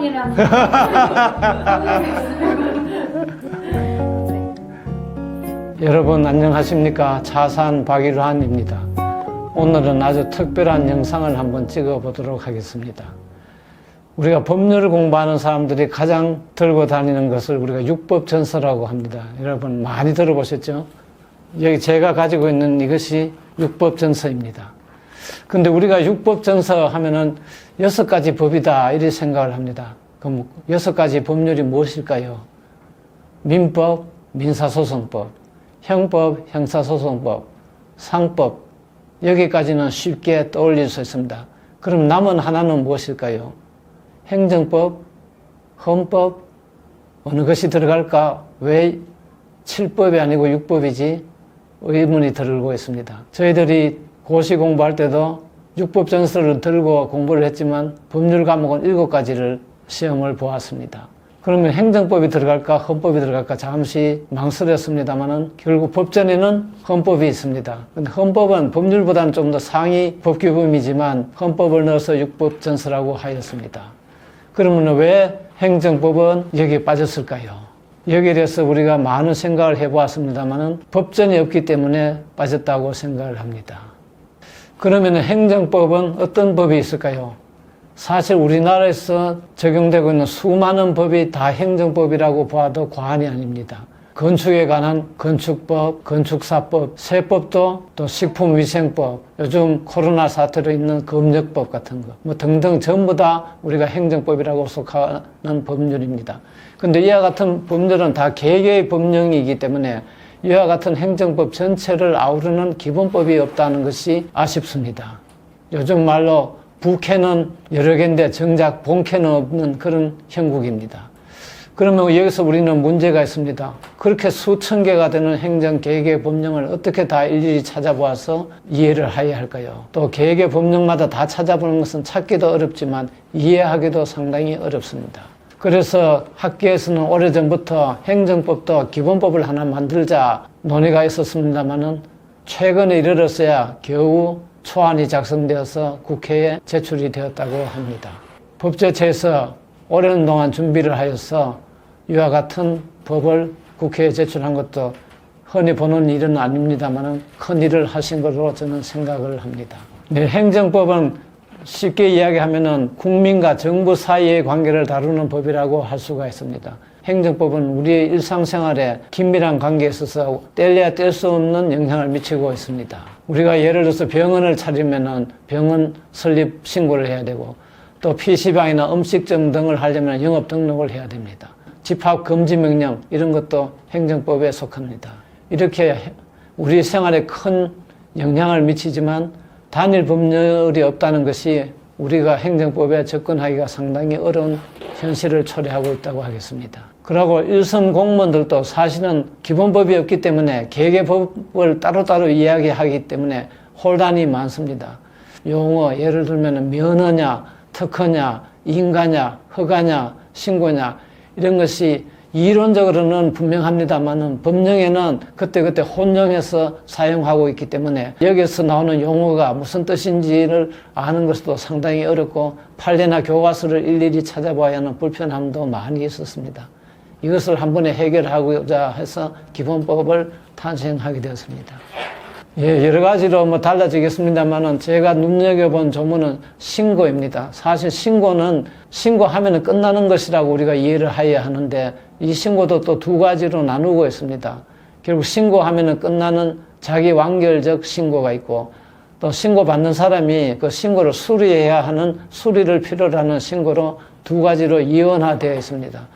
대통령이랑 여러분 안녕하십니까? 차산 박일환입니다. 오늘은 아주 특별한 영상을 한번 찍어 보도록 하겠습니다. 우리가 법률을 공부하는 사람들이 가장 들고 다니는 것을 우리가 육법전서라고 합니다. 여러분 많이 들어보셨죠? 여기 제가 가지고 있는 이것이 육법전서입니다. 근데 우리가 육법전서 하면은 6가지 법이다 이렇게 생각을 합니다. 그럼 6가지 법률이 무엇일까요? 민법, 민사소송법, 형법, 형사소송법, 상법, 여기까지는 쉽게 떠올릴 수 있습니다. 그럼 남은 하나는 무엇일까요? 행정법, 헌법, 어느 것이 들어갈까? 왜 7법이 아니고 6법이지? 의문이 들고 있습니다. 저희들이 고시 공부할 때도 육법전서를 들고 공부를 했지만 법률 과목은 7가지를 시험을 보았습니다. 그러면 행정법이 들어갈까 헌법이 들어갈까 잠시 망설였습니다만은 결국 법전에는 헌법이 있습니다. 근데 헌법은 법률보다는 좀 더 상위 법규범이지만 헌법을 넣어서 육법전서라고 하였습니다. 그러면 왜 행정법은 여기에 빠졌을까요? 여기에 대해서 우리가 많은 생각을 해보았습니다만은 법전이 없기 때문에 빠졌다고 생각을 합니다. 그러면 행정법은 어떤 법이 있을까요? 사실 우리나라에서 적용되고 있는 수많은 법이 다 행정법이라고 봐도 과언이 아닙니다. 건축에 관한 건축법, 건축사법, 세법도 또 식품위생법, 요즘 코로나 사태로 있는 검역법 같은 거, 뭐 등등 전부 다 우리가 행정법이라고 속하는 법률입니다. 근데 이와 같은 법률은 다 개개의 법령이기 때문에 이와 같은 행정법 전체를 아우르는 기본법이 없다는 것이 아쉽습니다. 요즘 말로 부캐는 여러 개인데 정작 본캐는 없는 그런 형국입니다. 그러면 여기서 우리는 문제가 있습니다. 그렇게 수천 개가 되는 행정 개개 법령을 어떻게 다 일일이 찾아보아서 이해를 해야 할까요? 또 개개 법령마다 다 찾아보는 것은 찾기도 어렵지만 이해하기도 상당히 어렵습니다. 그래서 학계에서는 오래전부터 행정법도 기본법을 하나 만들자 논의가 있었습니다만은 최근에 이르렀어야 겨우 초안이 작성되어서 국회에 제출이 되었다고 합니다. 법제처에서 오랜 동안 준비를 하여서 이와 같은 법을 국회에 제출한 것도 흔히 보는 일은 아닙니다만 큰 일을 하신 것으로 저는 생각을 합니다. 네, 행정법은 쉽게 이야기하면 국민과 정부 사이의 관계를 다루는 법이라고 할 수가 있습니다. 행정법은 우리의 일상생활에 긴밀한 관계에 있어서 뗄래야 뗄 수 없는 영향을 미치고 있습니다. 우리가 예를 들어서 병원을 차리면 병원 설립 신고를 해야 되고 또 PC방이나 음식점 등을 하려면 영업 등록을 해야 됩니다. 집합 금지 명령 이런 것도 행정법에 속합니다. 이렇게 우리 생활에 큰 영향을 미치지만 단일 법률이 없다는 것이 우리가 행정법에 접근하기가 상당히 어려운 현실을 초래하고 있다고 하겠습니다. 그리고 일선 공무원들도 사실은 기본법이 없기 때문에 개개법을 따로따로 이야기하기 때문에 혼란이 많습니다. 용어 예를 들면 면허냐, 특허냐, 인가냐, 허가냐, 신고냐 이런 것이 이론적으로는 분명합니다만은 법령에는 그때그때 혼용해서 사용하고 있기 때문에 여기서 나오는 용어가 무슨 뜻인지를 아는 것도 상당히 어렵고 판례나 교과서를 일일이 찾아봐야 하는 불편함도 많이 있었습니다. 이것을 한 번에 해결하고자 해서 기본법을 탄생하게 되었습니다. 예, 여러 가지로 뭐 달라지겠습니다만은 제가 눈여겨본 조문은 신고입니다. 사실 신고하면 끝나는 것이라고 우리가 이해를 해야 하는데 이 신고도 또 2가지로 나누고 있습니다. 결국 신고하면 끝나는 자기 완결적 신고가 있고 또 신고받는 사람이 그 신고를 수리해야 하는 수리를 필요로 하는 신고로 2가지로 이원화되어 있습니다.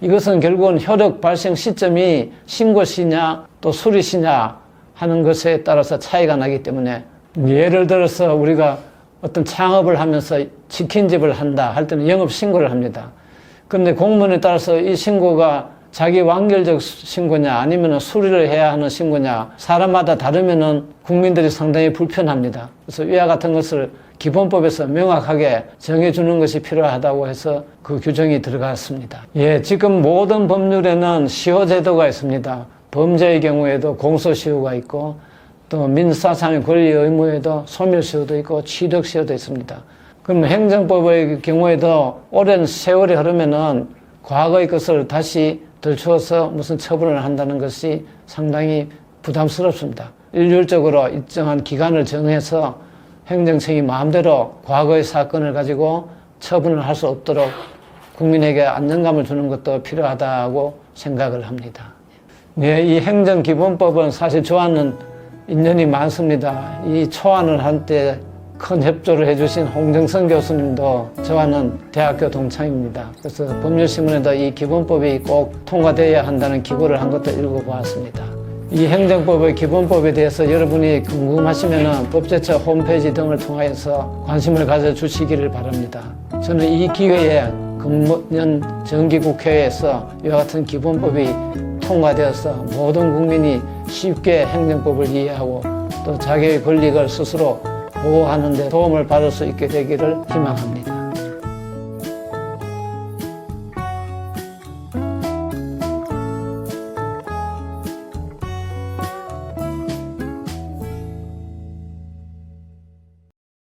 이것은 결국은 효력 발생 시점이 신고시냐 또 수리시냐 하는 것에 따라서 차이가 나기 때문에 예를 들어서 우리가 어떤 창업을 하면서 치킨집을 한다 할 때는 영업신고를 합니다. 그런데 공문에 따라서 이 신고가 자기 완결적 신고냐 아니면 수리를 해야 하는 신고냐 사람마다 다르면은 국민들이 상당히 불편합니다. 그래서 이와 같은 것을 기본법에서 명확하게 정해주는 것이 필요하다고 해서 그 규정이 들어갔습니다. 예, 지금 모든 법률에는 시효제도가 있습니다. 범죄의 경우에도 공소시효가 있고 또 민사상의 권리 의무에도 소멸시효도 있고 취득시효도 있습니다. 그럼 행정법의 경우에도 오랜 세월이 흐르면은 과거의 것을 다시 들추어서 무슨 처분을 한다는 것이 상당히 부담스럽습니다. 일률적으로 일정한 기간을 정해서 행정청이 마음대로 과거의 사건을 가지고 처분을 할 수 없도록 국민에게 안정감을 주는 것도 필요하다고 생각을 합니다. 네, 이 행정기본법은 사실 저와는 인연이 많습니다. 이 초안을 할 때 큰 협조를 해주신 홍정선 교수님도 저와는 대학교 동창입니다. 그래서 법률신문에도 이 기본법이 꼭 통과되어야 한다는 기고를 한 것도 읽어보았습니다. 이 행정법의 기본법에 대해서 여러분이 궁금하시면 법제처 홈페이지 등을 통하여서 관심을 가져주시기를 바랍니다. 저는 이 기회에 금년 정기국회에서 이와 같은 기본법이 통과되어서 모든 국민이 쉽게 행정법을 이해하고 또 자기의 권리를 스스로 보호하는 데 도움을 받을 수 있게 되기를 희망합니다.